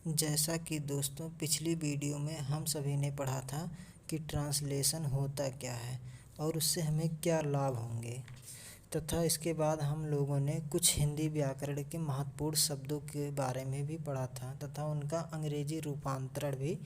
जैसा कि दोस्तों पिछली वीडियो में हम सभी ने पढ़ा था कि ट्रांसलेशन होता क्या है और उससे हमें क्या लाभ होंगे, तथा इसके बाद हम लोगों ने कुछ हिंदी व्याकरण के महत्वपूर्ण शब्दों के बारे में भी पढ़ा था तथा उनका अंग्रेजी रूपांतरण भी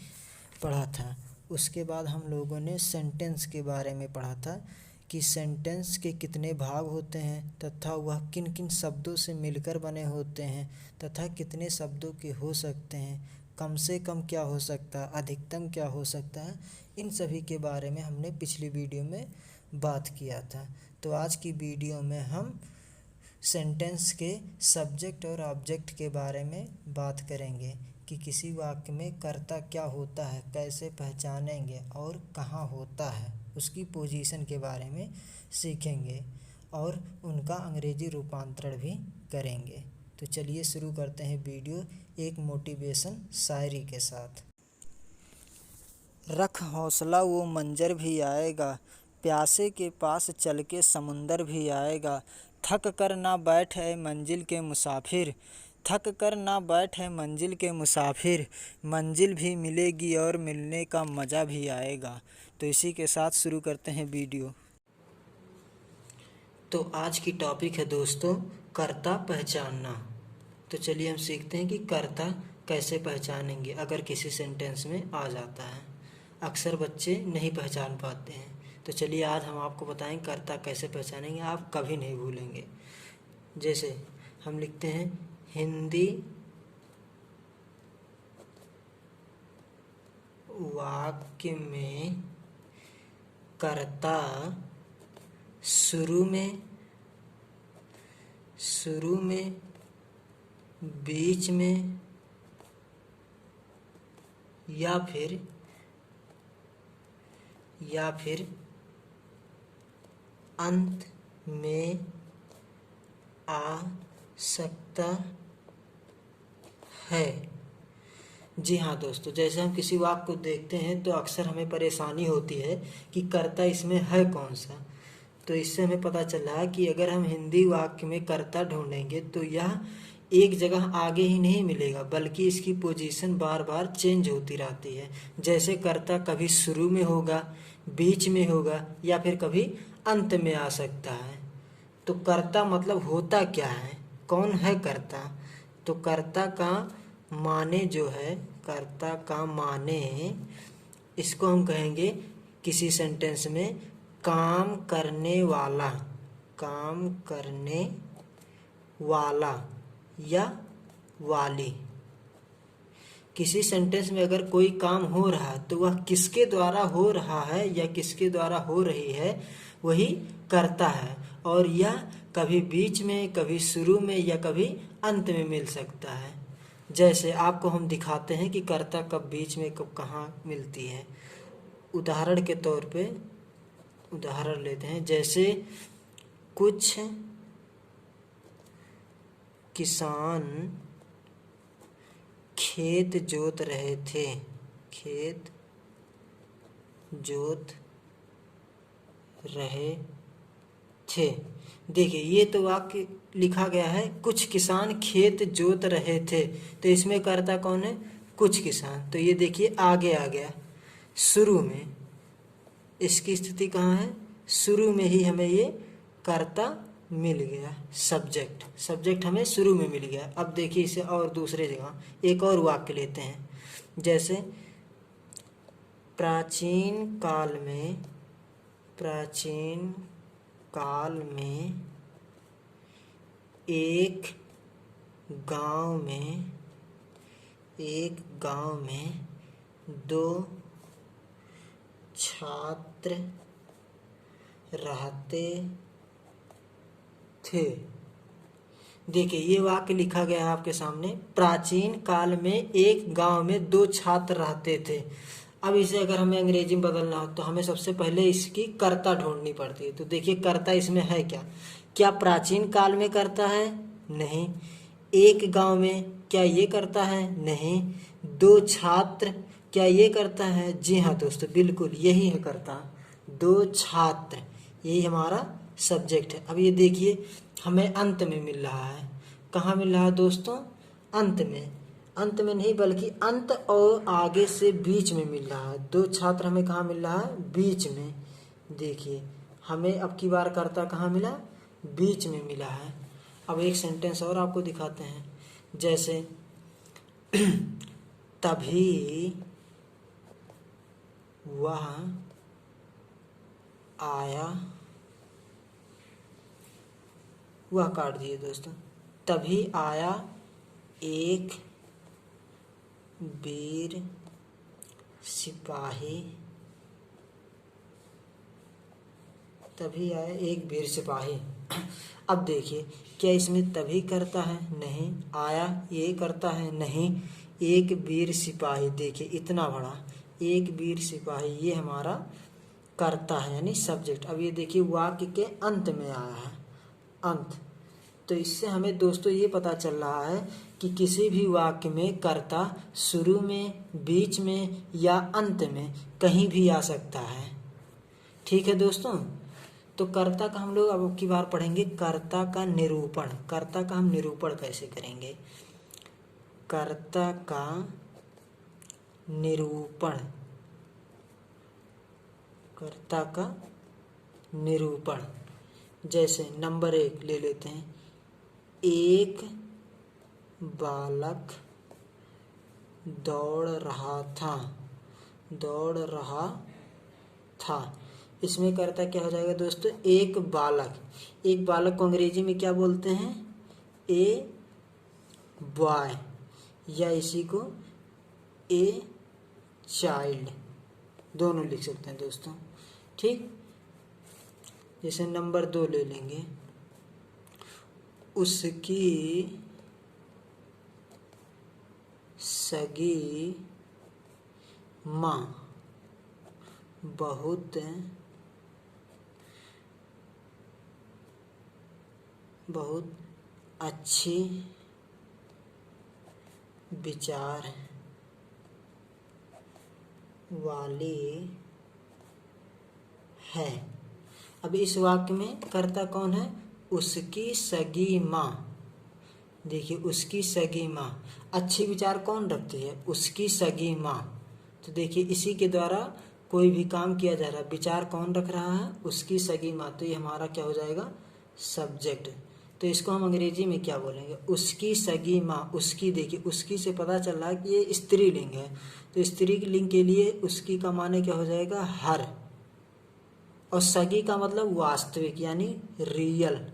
पढ़ा था। उसके बाद हम लोगों ने सेंटेंस के बारे में पढ़ा था कि सेंटेंस के कितने भाग होते हैं तथा वह किन किन शब्दों से मिलकर बने होते हैं तथा कितने शब्दों के हो सकते हैं, कम से कम क्या हो सकता है, अधिकतम क्या हो सकता है। इन सभी के बारे में हमने पिछली वीडियो में बात किया था। तो आज की वीडियो में हम सेंटेंस के सब्जेक्ट और ऑब्जेक्ट के बारे में बात करेंगे कि किसी वाक्य में कर्ता क्या होता है, कैसे पहचानेंगे और कहाँ होता है, उसकी पोजीशन के बारे में सीखेंगे और उनका अंग्रेजी रूपांतरण भी करेंगे। तो चलिए शुरू करते हैं वीडियो एक मोटिवेशन शायरी के साथ। रख हौसला वो मंजर भी आएगा, प्यासे के पास चल के समुंदर भी आएगा। थक कर ना बैठ है मंजिल के मुसाफिर, थक कर ना बैठ है मंजिल के मुसाफिर, मंजिल भी मिलेगी और मिलने का मज़ा भी आएगा। तो इसी के साथ शुरू करते हैं वीडियो। तो आज की टॉपिक है दोस्तों कर्ता पहचानना। तो चलिए हम सीखते हैं कि कर्ता कैसे पहचानेंगे अगर किसी सेंटेंस में आ जाता है। अक्सर बच्चे नहीं पहचान पाते हैं, तो चलिए आज हम आपको बताएं कर्ता कैसे पहचानेंगे, आप कभी नहीं भूलेंगे। जैसे हम लिखते हैं हिंदी वाक्य में कर्ता शुरू में, बीच में या फिर अंत में आ सकता है। जी हाँ दोस्तों, जैसे हम किसी वाक्य को देखते हैं तो अक्सर हमें परेशानी होती है कि कर्ता इसमें है कौन सा। तो इससे हमें पता चला है कि अगर हम हिंदी वाक्य में कर्ता ढूंढेंगे तो यह एक जगह आगे ही नहीं मिलेगा, बल्कि इसकी पोजीशन बार बार चेंज होती रहती है। जैसे कर्ता कभी शुरू में होगा, बीच में होगा या फिर कभी अंत में आ सकता है। तो कर्ता मतलब होता क्या है, कौन है कर्ता। तो कर्ता का माने जो है, कर्ता का माने इसको हम कहेंगे किसी सेंटेंस में काम करने वाला, काम करने वाला या वाली। किसी सेंटेंस में अगर कोई काम हो रहा है तो वह किसके द्वारा हो रहा है या किसके द्वारा हो रही है, वही कर्ता है। और यह कभी बीच में, कभी शुरू में या कभी अंत में मिल सकता है। जैसे आपको हम दिखाते हैं कि कर्ता कब बीच में कब कहाँ मिलती है। उदाहरण के तौर पे उदाहरण लेते हैं, जैसे कुछ किसान खेत जोत रहे थे, खेत जोत रहे थे। देखिए ये तो वाक्य लिखा गया है कुछ किसान खेत जोत रहे थे, तो इसमें कर्ता कौन है, कुछ किसान। तो ये देखिए आगे आ गया शुरू में, इसकी स्थिति कहाँ है, शुरू में ही हमें ये कर्ता मिल गया, सब्जेक्ट हमें शुरू में मिल गया। अब देखिए इसे और दूसरे जगह एक और वाक्य लेते हैं, जैसे प्राचीन काल में एक गांव में दो छात्र रहते थे। देखिए ये वाक्य लिखा गया है आपके सामने, प्राचीन काल में एक गांव में दो छात्र रहते थे। अब इसे अगर हमें अंग्रेजी में बदलना हो तो हमें सबसे पहले इसकी कर्ता ढूंढनी पड़ती है। तो देखिए कर्ता इसमें है क्या प्राचीन काल में कर्ता है, नहीं। एक गांव में क्या ये करता है, नहीं। दो छात्र क्या ये करता है, जी हाँ दोस्तों बिल्कुल यही है कर्ता, दो छात्र, यही हमारा सब्जेक्ट है। अब ये देखिए हमें अंत में मिल रहा है, कहाँ मिल रहा है दोस्तों, अंत में। अंत में नहीं बल्कि अंत और आगे से बीच में मिल रहा है। दो छात्र हमें कहाँ मिल रहा है? बीच में। देखिए हमें अब की बार कर्ता कहाँ मिला? बीच में मिला है। अब एक सेंटेंस और आपको दिखाते हैं, जैसे तभी वह आया, वह काट दिए दोस्तों। तभी आया एक वीर सिपाही, तभी आया एक वीर सिपाही। अब देखिए क्या इसमें तभी करता है? नहीं। आया ये करता है? नहीं। एक वीर सिपाही, देखिए इतना बड़ा एक वीर सिपाही, ये हमारा करता है यानी सब्जेक्ट। अब ये देखिए वाक्य के अंत में आया है, अंत। तो इससे हमें दोस्तों ये पता चल रहा है कि किसी भी वाक्य में कर्ता शुरू में, बीच में या अंत में कहीं भी आ सकता है। ठीक है दोस्तों, तो कर्ता का हम लोग अब की बार पढ़ेंगे कर्ता का निरूपण। कर्ता का हम निरूपण कैसे करेंगे? कर्ता का निरूपण, कर्ता का निरूपण। जैसे नंबर 1 ले लेते हैं, एक बालक दौड़ रहा था, दौड़ रहा था। इसमें कर्ता क्या हो जाएगा दोस्तों? एक बालक। एक बालक को अंग्रेजी में क्या बोलते हैं? ए बॉय, या इसी को ए चाइल्ड, दोनों लिख सकते हैं दोस्तों। ठीक, जैसे नंबर 2 ले लेंगे, उसकी सगी माँ बहुत अच्छी विचार वाली है। अब इस वाक्य में कर्ता कौन है? उसकी सगी माँ। देखिए उसकी सगी माँ, अच्छी विचार कौन रखती है? उसकी सगी माँ। तो देखिए इसी के द्वारा कोई भी काम किया जा रहा है, विचार कौन रख रहा है? उसकी सगी माँ। तो ये हमारा क्या हो जाएगा? सब्जेक्ट। तो इसको हम अंग्रेजी में क्या बोलेंगे? उसकी सगी माँ। उसकी, देखिए उसकी से पता चल रहा है कि ये स्त्रीलिंग है, तो स्त्रीलिंग के लिए उसकी का माने क्या हो जाएगा? हर। और सगी का मतलब वास्तविक यानी रियल।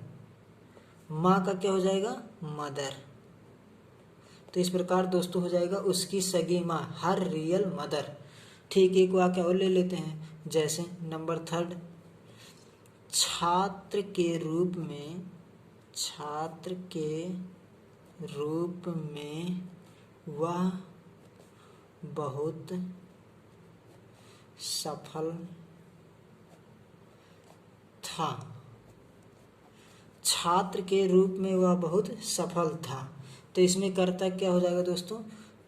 माँ का क्या हो जाएगा? मदर। तो इस प्रकार दोस्तों हो जाएगा उसकी सगी माँ, हर रियल मदर। ठीक, एक वाक्य और ले लेते हैं, जैसे नंबर 3, छात्र के रूप में, छात्र के रूप में वह बहुत सफल था। छात्र के रूप में वह बहुत सफल था। तो इसमें कर्ता क्या हो जाएगा दोस्तों?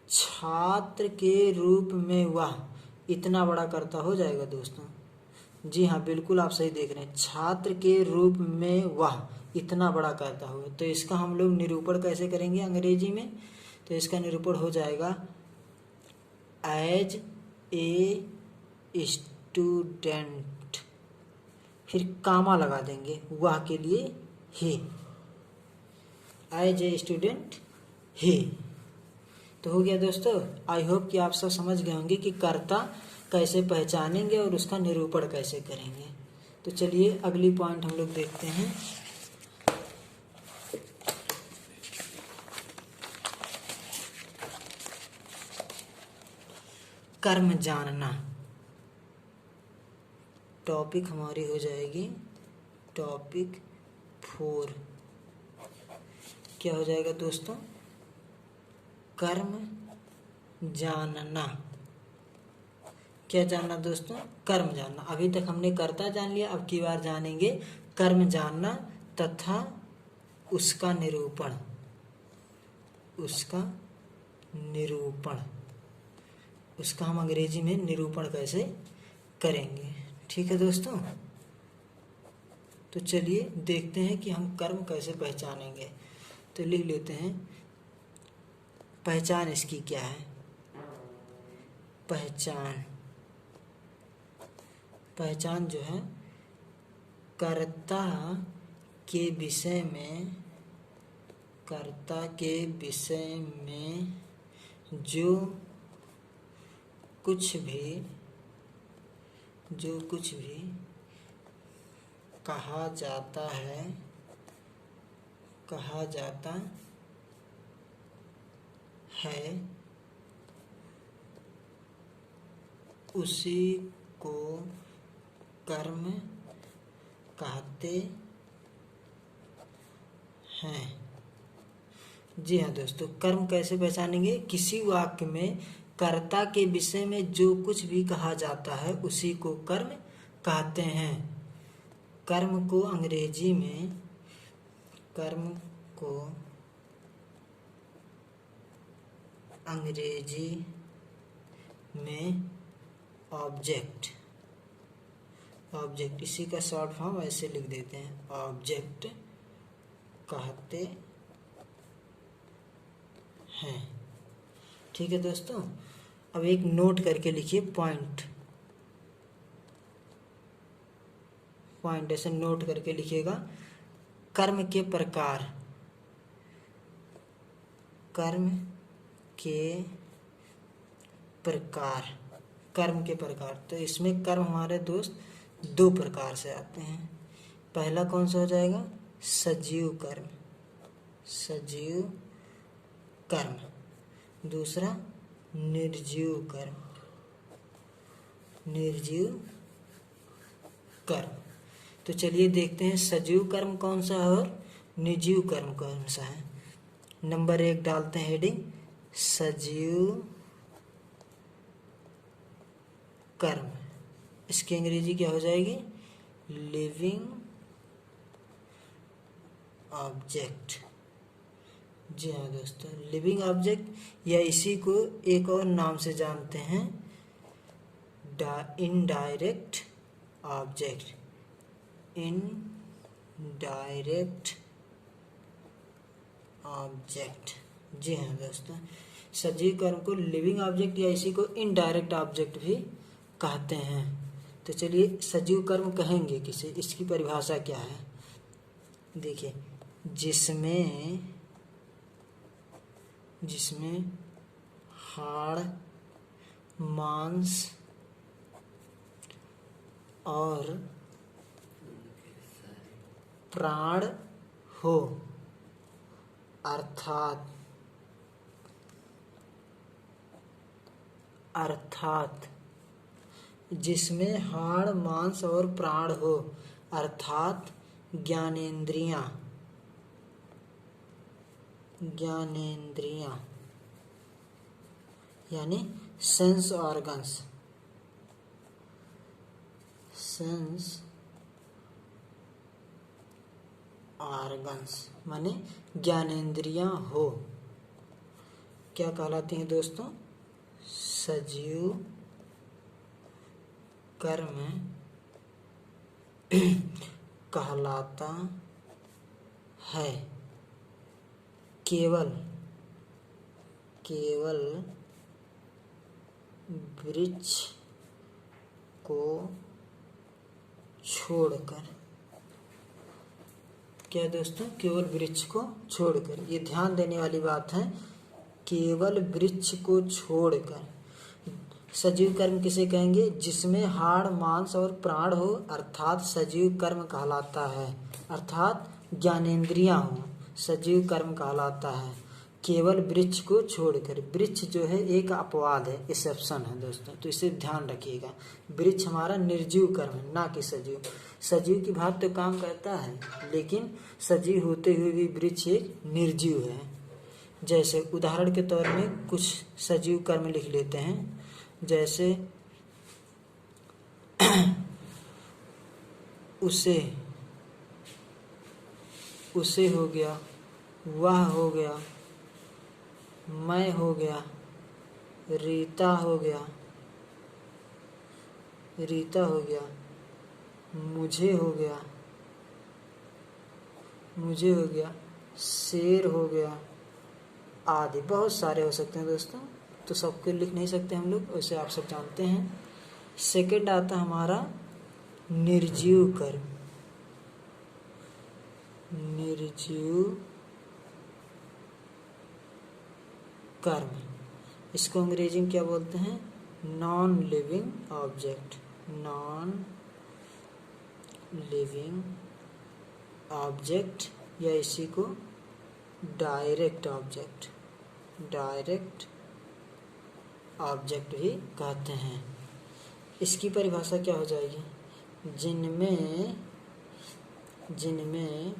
छात्र के रूप में वह, इतना बड़ा कर्ता हो जाएगा दोस्तों। जी हाँ, बिल्कुल आप सही देख रहे हैं, छात्र के रूप में वह इतना बड़ा कर्ता हुआ। तो इसका हम लोग निरूपण कैसे करेंगे अंग्रेजी में? तो इसका निरूपण हो जाएगा एज ए स्टूडेंट, फिर कामा लगा देंगे वह के लिए, ही, एज ए स्टूडेंट ही। तो हो गया दोस्तों। आई होप कि आप सब समझ गए होंगे कि कर्ता कैसे पहचानेंगे और उसका निरूपण कैसे करेंगे। तो चलिए अगली पॉइंट हम लोग देखते हैं। कर्म जानना। टॉपिक हमारी हो जाएगी टॉपिक 4। क्या हो जाएगा दोस्तों? कर्म जानना। क्या जानना दोस्तों? कर्म जानना। अभी तक हमने कर्ता जान लिया, अब की बार जानेंगे कर्म जानना तथा उसका निरूपण। उसका निरूपण, उसका हम अंग्रेजी में निरूपण कैसे करेंगे। ठीक है दोस्तों, तो चलिए देखते हैं कि हम कर्म कैसे पहचानेंगे। तो लिख लेते हैं पहचान इसकी क्या है? पहचान जो है कर्ता के विषय में जो कुछ भी कहा जाता है उसी को कर्म कहते हैं। जी हाँ दोस्तों, कर्म कैसे पहचानेंगे? किसी वाक्य में कर्ता के विषय में जो कुछ भी कहा जाता है उसी को कर्म कहते हैं। कर्म को अंग्रेजी में ऑब्जेक्ट, इसी का शॉर्ट फॉर्म ऐसे लिख देते हैं, ऑब्जेक्ट कहते हैं। ठीक है दोस्तों, अब एक नोट करके लिखिए, पॉइंट ऐसे नोट करके लिखिएगा। कर्म के प्रकार, तो इसमें कर्म हमारे दोस्त दो प्रकार से आते हैं। पहला कौन सा हो जाएगा? सजीव कर्म। दूसरा निर्जीव कर्म। तो चलिए देखते हैं सजीव कर्म कौन सा है और निर्जीव कर्म कौन सा है। नंबर 1 डालते हैं हेडिंग, सजीव कर्म। इसकी अंग्रेजी क्या हो जाएगी? Living object. जी हाँ दोस्तों, लिविंग ऑब्जेक्ट, या इसी को एक और नाम से जानते हैं, इनडायरेक्ट ऑब्जेक्ट। जी हाँ दोस्तों, सजीव कर्म को लिविंग ऑब्जेक्ट या इसी को इनडायरेक्ट ऑब्जेक्ट भी कहते हैं। तो चलिए सजीव कर्म कहेंगे किसे, इसकी परिभाषा क्या है? देखिए, जिसमें हाड़, मांस और प्राण हो, अर्थात जिसमें हाड़, मांस और प्राण हो, अर्थात ज्ञानेंद्रियां, यानी सेंस ऑर्गन्स, माने ज्ञानेंद्रियां हो, क्या कहलाती हैं दोस्तों? सजीव कर्म कहलाता है। केवल वृक्ष को छोड़कर। क्या दोस्तों? केवल वृक्ष को छोड़कर। ये ध्यान देने वाली बात है, केवल वृक्ष को छोड़कर। सजीव कर्म किसे कहेंगे? जिसमें हाड़, मांस और प्राण हो, अर्थात सजीव कर्म कहलाता है, अर्थात ज्ञानेंद्रियां हो, सजीव कर्म कहलाता है। केवल वृक्ष को छोड़कर। वृक्ष जो है एक अपवाद है, एक्सेप्शन है दोस्तों, तो इसे ध्यान रखिएगा। वृक्ष हमारा निर्जीव कर्म है, ना कि सजीव। सजीव की भांति तो काम करता है, लेकिन सजीव होते हुए भी वृक्ष एक निर्जीव है। जैसे उदाहरण के तौर में कुछ सजीव कर्म लिख लेते हैं, जैसे उसे हो गया, वह हो गया, मैं हो गया, रीता हो गया, मुझे हो गया, शेर हो गया, आदि, बहुत सारे हो सकते हैं दोस्तों, तो सबको लिख नहीं सकते हम लोग, वैसे आप सब जानते हैं। सेकंड आता हमारा निर्जीव कर्म। निर्जीव कर्म, इसको अंग्रेजी में क्या बोलते हैं? Non living object. Non living object, या इसी को डायरेक्ट ऑब्जेक्ट, डायरेक्ट ऑब्जेक्ट भी कहते हैं। इसकी परिभाषा क्या हो जाएगी? जिनमें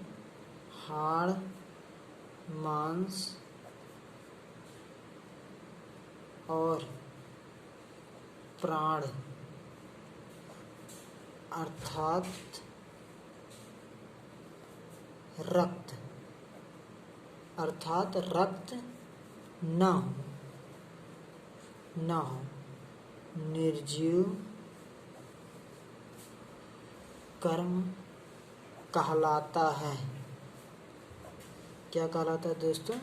हाड़, मांस और प्राण अर्थात रक्त न हो, निर्जीव कर्म कहलाता है। क्या कहलाता है दोस्तों?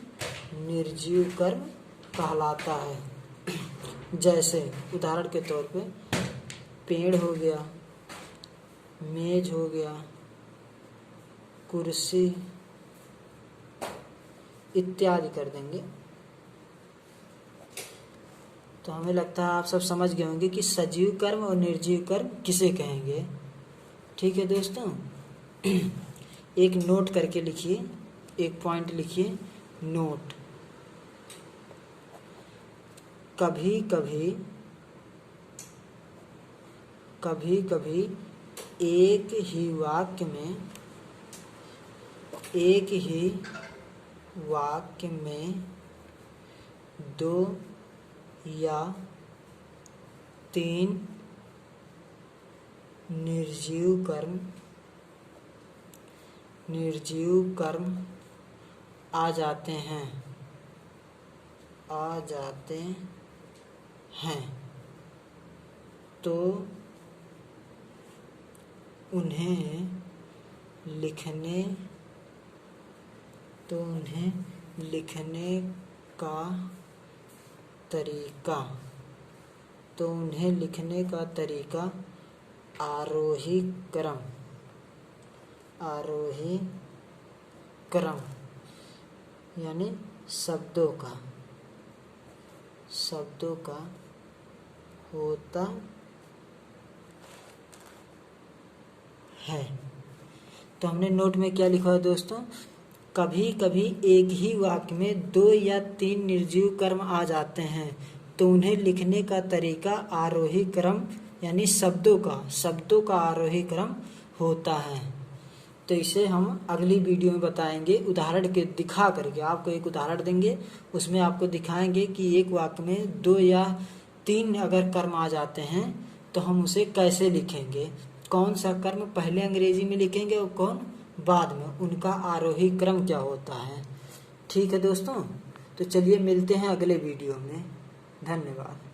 निर्जीव कर्म कहलाता है। जैसे उदाहरण के तौर पे पेड़ हो गया, मेज हो गया, कुर्सी इत्यादि कर देंगे। तो हमें लगता है आप सब समझ गए होंगे कि सजीव कर्म और निर्जीव कर्म किसे कहेंगे। ठीक है दोस्तों, एक नोट करके लिखिए, एक पॉइंट लिखिए, नोट। कभी कभी एक ही वाक्य में दो या तीन निर्जीव कर्म आ जाते हैं तो उन्हें लिखने का तरीका आरोही क्रम यानी शब्दों का होता है। तो हमने नोट में क्या लिखा है दोस्तों? कभी कभी एक ही वाक्य में दो या तीन निर्जीव कर्म आ जाते हैं तो उन्हें लिखने का तरीका आरोही क्रम यानी शब्दों का आरोही क्रम होता है। तो इसे हम अगली वीडियो में बताएंगे, उदाहरण के दिखा करके। आपको एक उदाहरण देंगे, उसमें आपको दिखाएंगे कि एक वाक्य में दो या तीन अगर कर्म आ जाते हैं तो हम उसे कैसे लिखेंगे, कौन सा कर्म पहले अंग्रेजी में लिखेंगे और कौन बाद में, उनका आरोही क्रम क्या होता है। ठीक है दोस्तों, तो चलिए मिलते हैं अगले वीडियो में। धन्यवाद।